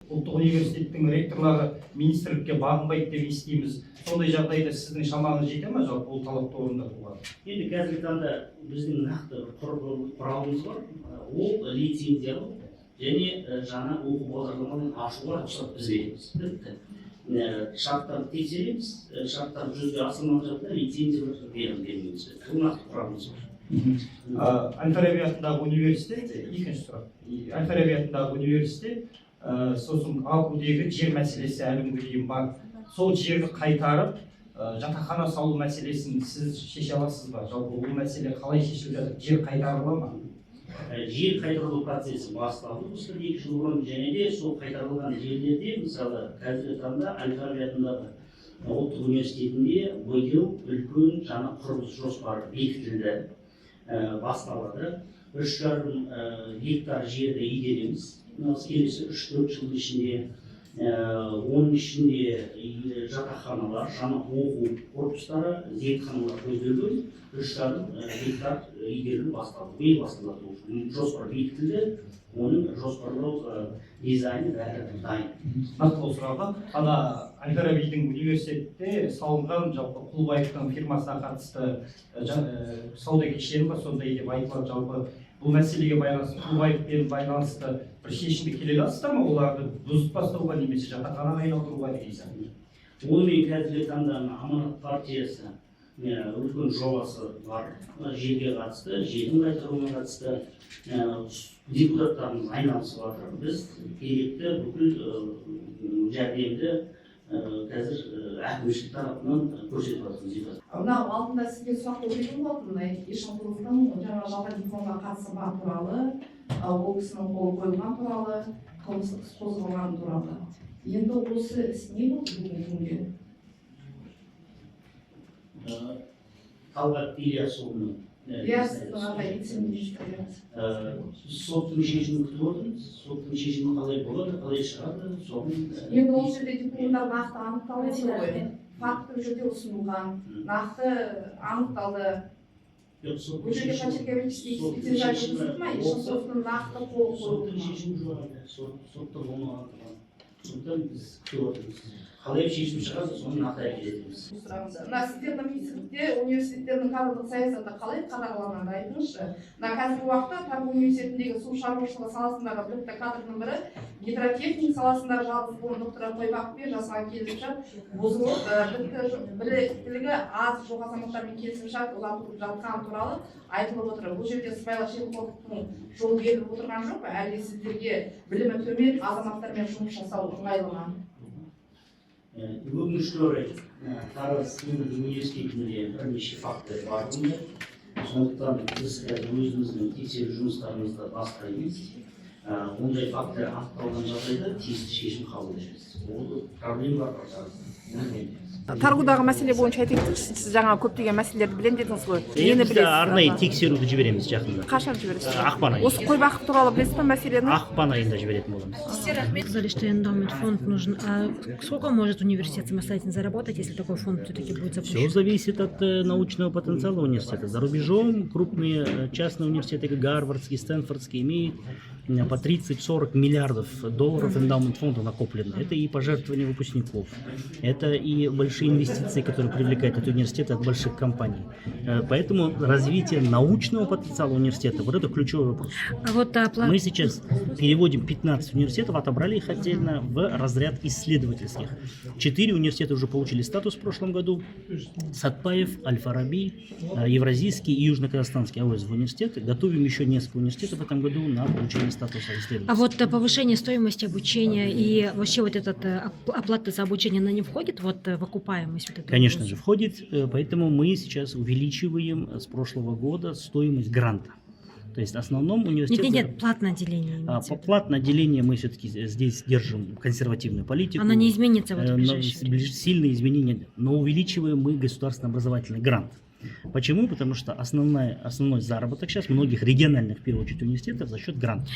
ұлттық университеттің ректорлары министрлікке бағынбайды деп естиміз. Сондай жағдайда сіздің шамаңыз жете ме жалпы бұл талапты орындатуға? Енді қазіргі таңда біздің нақты құралымыз бар. Ол лицензиялау және жаңа оқу бағдарламасын ашуға рұқсат біз береміз. Шарттарды тексереміз, шарттар жүзеге асырылмаған жағдайда лицензиялар бермейміз. Бұл нақты құрамымыз бар. Әл-Фараби атындағы университет, екінші сұрақ. Әл-Фараби атындағы университет сосын Бакудегі жер мәселесі әлі күнге дейін бар. Сол жерді қайтарып, жатақхана салу мәселесін сіз шеше аласыз ба? Жалпы бұл мәселе қалай шешіліп жатыр? Жер қайтарыла ма? Жер қайтарылу процесі басталды осыдан 2 жыл бұрын, және де сол қайтарылған жерлерде, мысалы, қазіргі таңда Әл-Фараби атындағы ұлттық университетінде биыл үлкен жаңа құрылыс жоспары бекітілді, басталады. 3,5 гектар жерді игереміз. Келесі 3-4 жыл ішінде оның ішінде жатақханалар, жаңа оқу корпустары, зертханалар көзделген 3,5 гектар игерілу басталды. Биыл басталады. Жоспар бекітілді, оның жоспарлау дизайны бәрі дайын. Нақтылау сұрағы, ана Әл-Фарабидің университетте салынған жалпы Құлбаевтың фирмасына қатысты сауда кешені бар, сондай деп айтылады. Жалпы бұл мәселеге байланысты Құлбаевпен байланысты бір шешімге келе аласыздар ма? Оларды бұзып тастауға немесе жатақханаға айналдыруға деген. Онымен қазіргі таңда Аманат партиясы үлкен жобасы бар. Жерге қатысты, жердің қайтаруына қатысты депутаттарымыз айналысып жатыр. Біз керекті бүкіл жәрдемді қазір әкімшілік тарапынан көрсетіп жатырмыз. Мынау алдында сізге сұрақ қойған болатын, Ишанқұловтың жаңа жалға дипломға қатысы бар туралы, ол кісінің қолы қойылған туралы, қылмыстық іс қозғалған туралы. Енді осы іс не болды бүгінгі күнге? Талғат Ильясұлының соттың шешімін күтіп отырмыз. Соттың шешімі қалай болады, қалай шығады, соның... Енді ол жерде дипломдар нақты анықталды ғой. Факті жерде ұсынылған, нақты анықталды. Бұл жерде Почеркевичский лицензия жүргізілді ма? Ишанқұловтың нақты қолы қойылды ма? Соттың шешімі жоқ. Соттың оны анықталған. Сондықтан біз күтіп отырмыз. Қалай шешім шығады, соны нақты айтып мына сіздердің министрлікте университеттердің кадрлық саясаты қалай қадағаланады айтыңызшы. Мына қазіргі уақытта Тарбу университетіндегі су шаруашылығы саласындағы білікті кадрдың бірі гидротехник саласындағы жалғыз буын докторы Қойбақовпен жасаған келісімшарт бұзылып, біліктілігі аз жоқ азаматтармен келісімшарт ұзартылып жатқан туралы айтылып отыр. Бұл жерде сыбайлас жемқорлықтың жолы беріліп отырған жоқ па? Әлде сіздерге білімі төмен азаматтармен жұмыс жасау ыңғайлы ма? Өкінішке орай Тараз университетінде бірнеше фактілер бар бұнда. Сондықтан біз өзіміздің тексеру жұмыстарымызды бастаймыз. Ондай фактілер анықталған жағдайда тиісті шешім қабылдаймыз. Ол проблемалар бар. Таргудағы мәселе бойынша айтайық, сіз жаңа көптеген мәселелерді білем дедіңіз ғой. Біз арнайы тексеруді жібереміз жақында. Қашан жібересіз? Ақпан айында. Осы Қойбақов туралы білесіз бе мәселені? Ақпан айында жіберетін боламыз. Сказали, что эндаумент фонд нужен. А сколько может университет самостоятельно заработать, если такой фонд все-таки будет запущен? Все зависит от научного потенциала университета. За рубежом крупные частные университеты, как Гарвардский, Стэнфордский, имеют по 30-40 миллиардов долларов эндаумент фонда накоплено. Это и пожертвования выпускников, это и большие инвестиции, которые привлекают эти университеты от больших компаний. Поэтому развитие научного потенциала университета, вот это ключевой вопрос. А вот мы сейчас переводим 15 университетов, отобрали их отдельно в разряд исследовательских. 4 университета уже получили статус в прошлом году. Сатпаев, Аль-Фараби, Евразийский и Южно-Казахстанский АОС университеты. Готовим еще несколько университетов в этом году на получение статуса исследователя. А вот повышение стоимости обучения и вообще вот эта оплата за обучение, она не входит вот в окупаемость? Вот Конечно же входит, поэтому мы сейчас увеличиваем с прошлого года стоимость гранта. То есть в основном университет... Нет, платное отделение. Платное отделение мы все-таки здесь держим консервативную политику. Она не изменится в ближайшее время? Сильные изменения, но увеличиваем мы государственный образовательный грант. Почему? Потому что основной заработок сейчас многих региональных, в первую очередь, университетов за счет грантов.